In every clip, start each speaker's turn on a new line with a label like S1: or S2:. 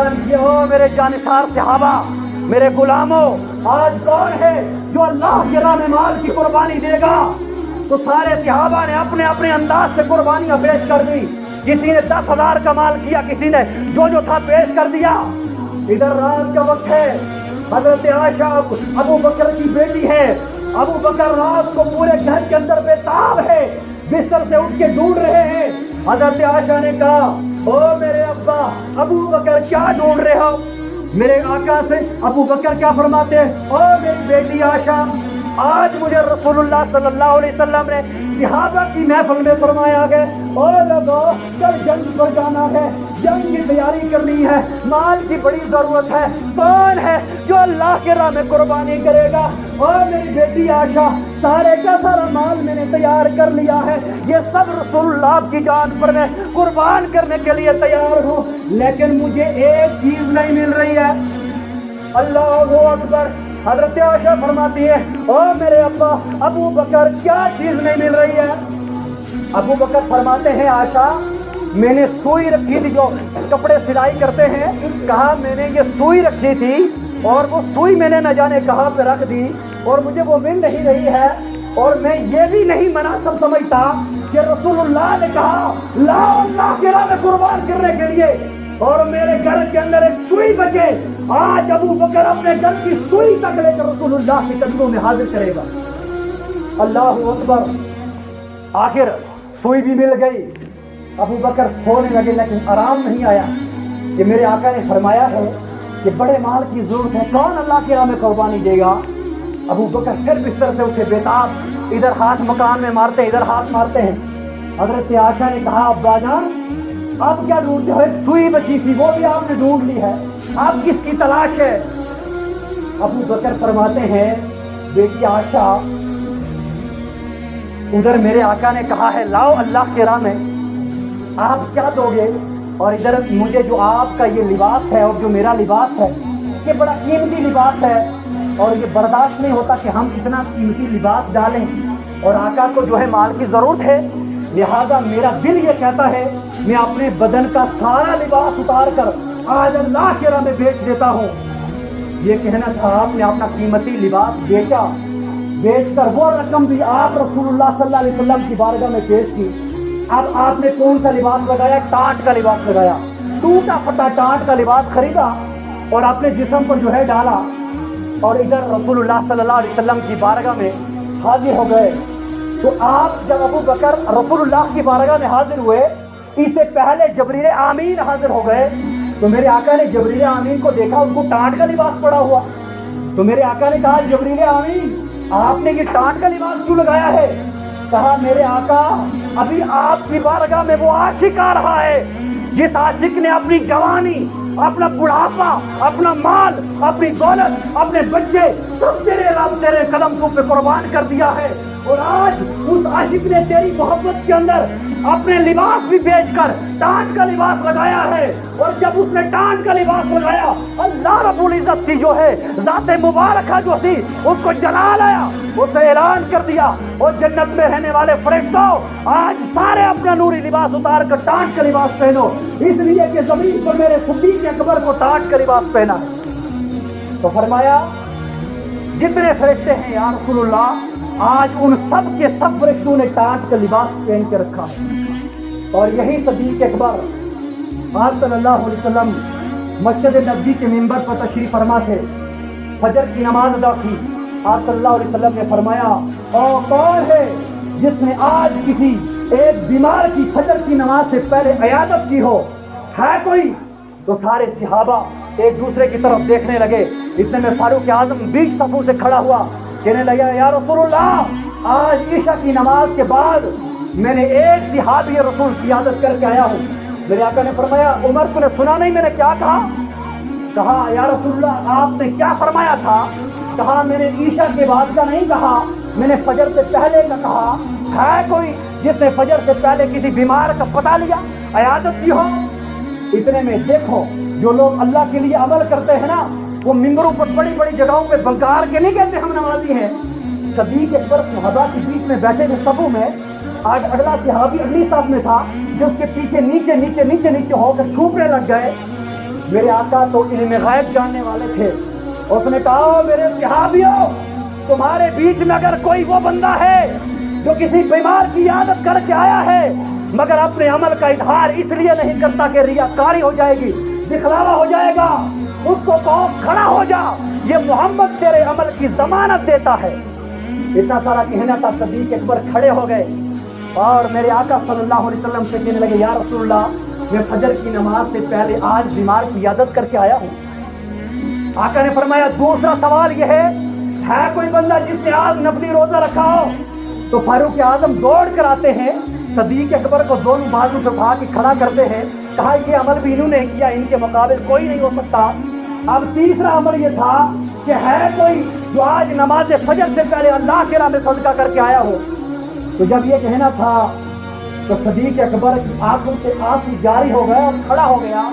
S1: اعلان کیا، ہو میرے جانثار صحابہ، میرے غلاموں، آج کون ہے جو اللہ کی راہ میں مال کی قربانی دے گا؟ تو سارے صحابہ نے اپنے اپنے انداز سے قربانیاں پیش کر دی. کسی نے 10,000 کا مال کیا، کسی نے جو تھا پیش کر دیا. ادھر رات کا وقت ہے، حضرت عائشہ ابو بکر کی بیٹی ہے. ابو بکر رات کو پورے گھر کے اندر بےتاب ہے، بستر سے اٹھ کے ڈھونڈ رہے ہیں. حضرت عائشہ نے کہا، او میرے ابا ابو بکر کیا ڈھونڈ رہے ہو؟ میرے آقا سے ابو بکر کیا فرماتے ہیں، او میری بیٹی عائشہ، آج مجھے رسول اللہ صلی اللہ علیہ وسلم نے صحابہ کی محفل میں فرمایا ہے، او لوگو کل جنگ پر جانا ہے، جنگ کی تیاری کرنی ہے، مال کی بڑی ضرورت ہے، کون ہے جو اللہ کے راہ میں قربانی کرے گا؟ اور میری بیٹی عائشہ، سارے کا سارا مال میں نے تیار کر لیا ہے، یہ سب رسول اللہ کی جان پر میں قربان کرنے کے لیے تیار ہوں، لیکن مجھے ایک چیز نہیں مل رہی ہے. اللہ اکبر. حضرت عائشہ فرماتی ہے، او میرے ابا ابو بکر کیا چیز نہیں مل رہی ہے؟ ابو بکر فرماتے ہیں، عائشہ میں نے سوئی رکھی تھی، جو کپڑے سلائی کرتے ہیں، کہا میں نے یہ سوئی رکھی تھی اور وہ سوئی میں نے نہ جانے کہاں پہ رکھ دی اور مجھے وہ مل نہیں رہی ہے، اور میں یہ بھی نہیں مناسب سمجھتا کہ رسول اللہ نے کہا لا اللہ کے راہ میں قربان کرنے کے لیے اور میرے گھر کے اندر ایک سوئی بچے. آج ابو بکر اپنے گھر کی سوئی تک لے کر رسول اللہ کے قدموں میں حاضر کرے گا. اللہ اکبر. آخر سوئی بھی مل گئی. ابو بکر سونے لگے، لیکن آرام نہیں آیا کہ میرے آقا نے فرمایا ہے کہ بڑے مال کی ضرورت ہے، کون اللہ کی راہ میں قربانی دے گا؟ ابو بکر پھر بستر سے اٹھے بےتاب، ادھر ہاتھ مکان میں مارتے ادھر ہاتھ مارتے ہیں. حضرت عائشہ نے کہا، ابا جان آپ کیا ڈھونڈتے ہو؟ ایک سوئی بچی تھی، وہ بھی آپ نے ڈھونڈ لی ہے، آپ کس کی تلاش ہے؟ ابو بکر فرماتے ہیں، بیٹی عائشہ ادھر میرے آقا نے کہا ہے لاؤ اللہ کے راہ میں، آپ کیا دو گے؟ اور ادھر مجھے جو آپ کا یہ لباس ہے اور جو میرا لباس ہے یہ بڑا قیمتی لباس ہے اور یہ برداشت نہیں ہوتا کہ ہم اتنا قیمتی لباس ڈالیں، اور آقا کو جو ہے مال کی ضرورت ہے، لہذا میرا دل یہ کہتا ہے میں اپنے بدن کا سارا لباس اتار کر آج اللہ کے راہ میں بیچ دیتا ہوں. یہ کہنا تھا، آپ نے اپنا قیمتی لباس بیچا، بیچ کر وہ رقم بھی آپ رسول اللہ صلی اللہ علیہ وسلم کی بارگاہ میں پیش کی. اب آپ نے کون سا لباس لگایا؟ ٹانٹ کا لباس لگایا، ٹوٹا پھٹا ٹانٹ کا لباس خریدا اور اپنے جسم پر جو ہے ڈالا، اور ادھر رسول اللہ صلی اللہ علیہ وسلم کی بارگاہ میں حاضر ہو گئے. تو آپ جب ابو بکر رسول اللہ کی بارگاہ میں حاضر ہوئے، اس سے پہلے جبریل آمین حاضر ہو گئے. تو میرے آقا نے جبریل آمین کو دیکھا، ان کو ٹانٹ کا لباس پڑا ہوا. تو میرے آقا نے کہا، جبریل آمین آپ نے یہ ٹانٹ کا لباس کیوں لگایا ہے؟ کہا، میرے آقا ابھی آپ کی بارگاہ میں وہ عاشق آ رہا ہے جس عاشق نے اپنی جوانی، اپنا بڑھاپا، اپنا مال، اپنی دولت، اپنے بچے سب تیرے قدم پہ قربان کر دیا ہے، اور آج اس عاشق نے تیری محبت کے اندر اپنے لباس بھی بیچ کر ٹانٹ کا لباس لگایا ہے. اور جب اس نے ٹانٹ کا لباس لگایا، اللہ رب العزت کی جو ہے ذات مبارکہ جو تھی اس کو جلال آیا، اسے اعلان کر دیا، اور جنت میں رہنے والے فرشتوں آج سارے اپنا نوری لباس اتار کر ٹانٹ کا لباس پہنو، اس لیے کہ زمین پر میرے صدیق اکبر کو ٹانٹ کا لباس پہنا ہے. تو فرمایا جتنے فرشتے ہیں یا رسول اللہ، آج ان سب کے سب فرشتوں نے ٹانٹ کا لباس پہن کے رکھا ہے. اور یہی صدیق اکبر آپ صلی اللہ علیہ وسلم مسجد نبوی کے منبر پر تشریف فرما تھے، فجر کی نماز ادا کی. آپ صلی اللہ علیہ وسلم نے فرمایا، اور کون ہے جس نے آج کسی ایک بیمار کی فجر کی نماز سے پہلے عیادت کی ہو؟ ہے کوئی؟ تو سارے صحابہ ایک دوسرے کی طرف دیکھنے لگے. اتنے میں فاروق اعظم بیچ صفوں سے کھڑا ہوا، کہنے لگا، یا رسول اللہ آج عشاء کی نماز کے بعد میں نے ایک صحابی رسول کی عیادت کر کے آیا ہوں. میرے آقا نے فرمایا، عمر تو نے سنا نہیں میں نے کیا کہا؟ کہا، یا رسول اللہ آپ نے کیا فرمایا تھا؟ کہا، میں نے عشاء کے بعد کا نہیں کہا، میں نے فجر سے پہلے کا کہا. ہے کوئی جس نے فجر سے پہلے کسی بیمار کا پتہ لیا، عیادت کی ہو؟ اتنے میں دیکھو، جو لوگ اللہ کے لیے عمل کرتے ہیں نا، وہ ممبروں پر بڑی بڑی جگہوں پہ بنکار کے نہیں کہتے ہم نمازی ہیں. صدیق اکبر صحابہ کے بیچ میں بیٹھے تھے صفوں میں. آج اگلا صحابی اگلی صف میں تھا جو اس کے پیچھے نیچے نیچے نیچے نیچے ہو کر چھوپنے لگ گئے. میرے آقا تو علم غیب جاننے والے تھے. اس نے کہا میرے صحابیوں تمہارے بیچ میں اگر کوئی وہ بندہ ہے جو کسی بیمار کی عیادت کر کے آیا ہے مگر اپنے عمل کا اظہار اس لیے نہیں کرتا کہ ریاکاری ہو جائے گی, دکھلاوا ہو جائے گا, اس کو کہو کھڑا ہو جا, یہ محمد تیرے عمل کی ضمانت دیتا ہے. اتنا سارا کہنا تھا, صدیق اکبر کھڑے ہو گئے اور میرے آقا صلی اللہ علیہ وسلم سے کہنے لگے یا رسول اللہ میں فجر کی نماز سے پہلے آج بیمار کی عیادت کر کے آیا ہوں. آقا نے فرمایا دوسرا سوال یہ ہے کوئی بندہ جس نے آج نفلی روزہ رکھا ہو؟ تو فاروق اعظم دوڑ کر آتے ہیں, صدیق اکبر کو دونوں بازو سے اٹھا کے کھڑا کرتے ہیں, کہا یہ عمل بھی انہوں نے کیا, ان کے مقابل کوئی نہیں ہو سکتا. اب تیسرا عمل یہ تھا کہ ہے کوئی جو آج نماز فجر سے پہلے اللہ کے راہ میں صدقہ کر کے آیا ہو. تو جب یہ کہنا تھا تو صدیق اکبر کی آنکھوں سے آنسو جاری ہو گئے اور کھڑا ہو گیا,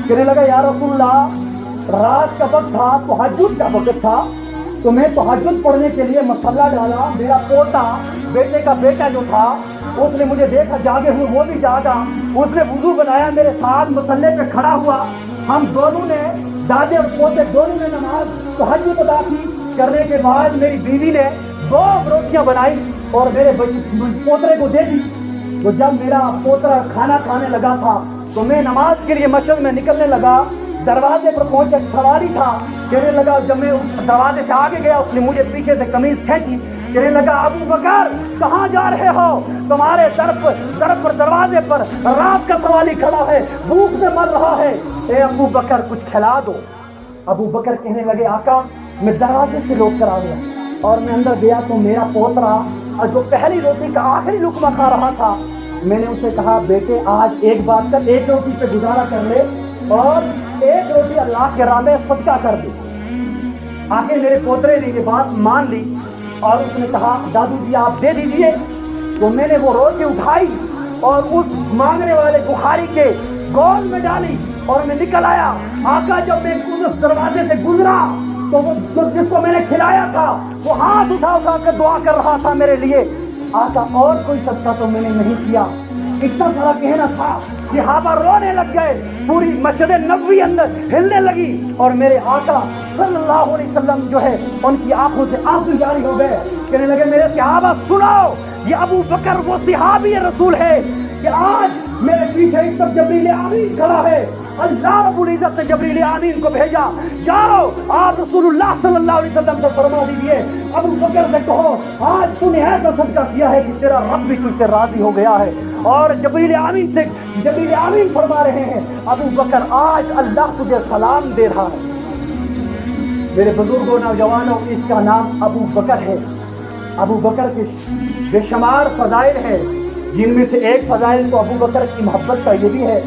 S1: کہنے لگا یا رسول اللہ رات کا وقت تھا, تہجد کا وقت تھا, تو میں تہجد پڑھنے کے لیے مصلی ڈالا, میرا پوتا بیٹے کا بیٹا جو تھا اس نے مجھے دیکھا جاگے ہوئے, وہ بھی جاگا, اس نے وضو بنایا, میرے ساتھ مصلی پہ کھڑا ہوا, ہم دونوں نے دادے اور پوتے دونوں نے نماز تہجد ادا کی. کرنے کے بعد میری بیوی نے 2 روٹیاں بنائی اور میرے پوترے کو دے دی. تو جب میرا پوترا کھانا کھانے لگا تھا تو میں نماز کے لیے مسجد میں نکلنے لگا, دروازے پر پہنچا, سواری تھا, کہنے لگا جب میں اس دروازے سے آگے گیا اس نے مجھے پیچھے سے قمیض کھینچی, کہنے لگا ابو بکر کہاں جا رہے ہو, تمہارے در پر دروازے پر رات کا سوالی کھڑا ہے, بھوک سے مر رہا ہے, اے ابو بکر کچھ کھلا دو. ابو بکر کہنے لگے آقا میں دروازے سے لوٹ کر آ گیا اور میں اندر گیا تو میرا پوترا جو پہلی روٹی کا آخری لقمہ کھا رہا تھا, میں نے اسے کہا بیٹے آج ایک بات کر, ایک روٹی پہ گزارا کر لے اور ایک روٹی اللہ کے راہ میں صدقہ کر دی. آخر میرے پوترے نے یہ بات مان لی اور اس نے کہا دادو جی آپ دے دیجئے. تو میں نے وہ روٹی اٹھائی اور اس مانگنے والے بخاری کے گول میں ڈالی اور میں نکل آیا. آقا جب میں اس دروازے سے گزرا تو وہ جس کو میں نے کھلایا تھا وہ ہاتھ اٹھا کر دعا کر رہا تھا میرے لیے. آقا اور کوئی صدقہ تو میں نے نہیں کیا. اتنا سارا کہنا تھا, صحابہ رونے لگ گئے, پوری مسجد نبوی اندر ہلنے لگی اور میرے آقا صلی اللہ علیہ وسلم جو ہے ان کی آنکھوں سے آنسو جاری ہو گئے. کہنے لگے میرے صحابہ سناؤ, یہ ابو بکر وہ صحابی رسول ہے کہ آج میرے پیچھے اس طرف جبریل امین کھڑا ہے, اللہ رب العزت نے جبریل امین کو بھیجا, جاؤ آپ رسول اللہ صلی اللہ علیہ وسلم سے فرما دیجیے ابو بکر سے کہو آج تو نے ایسا صدقہ کیا ہے کہ تیرا رب بھی تجھ سے راضی ہو گیا ہے. اور جبریل امین فرما رہے ہیں ابو بکر آج اللہ تجھے سلام دے رہا ہے. میرے بزرگوں نوجوانوں اس کا نام ابو بکر ہے. ابو بکر کے بے شمار فضائل ہیں, جن میں سے ایک فضائل تو ابو بکر کی محبت کا یہ بھی ہے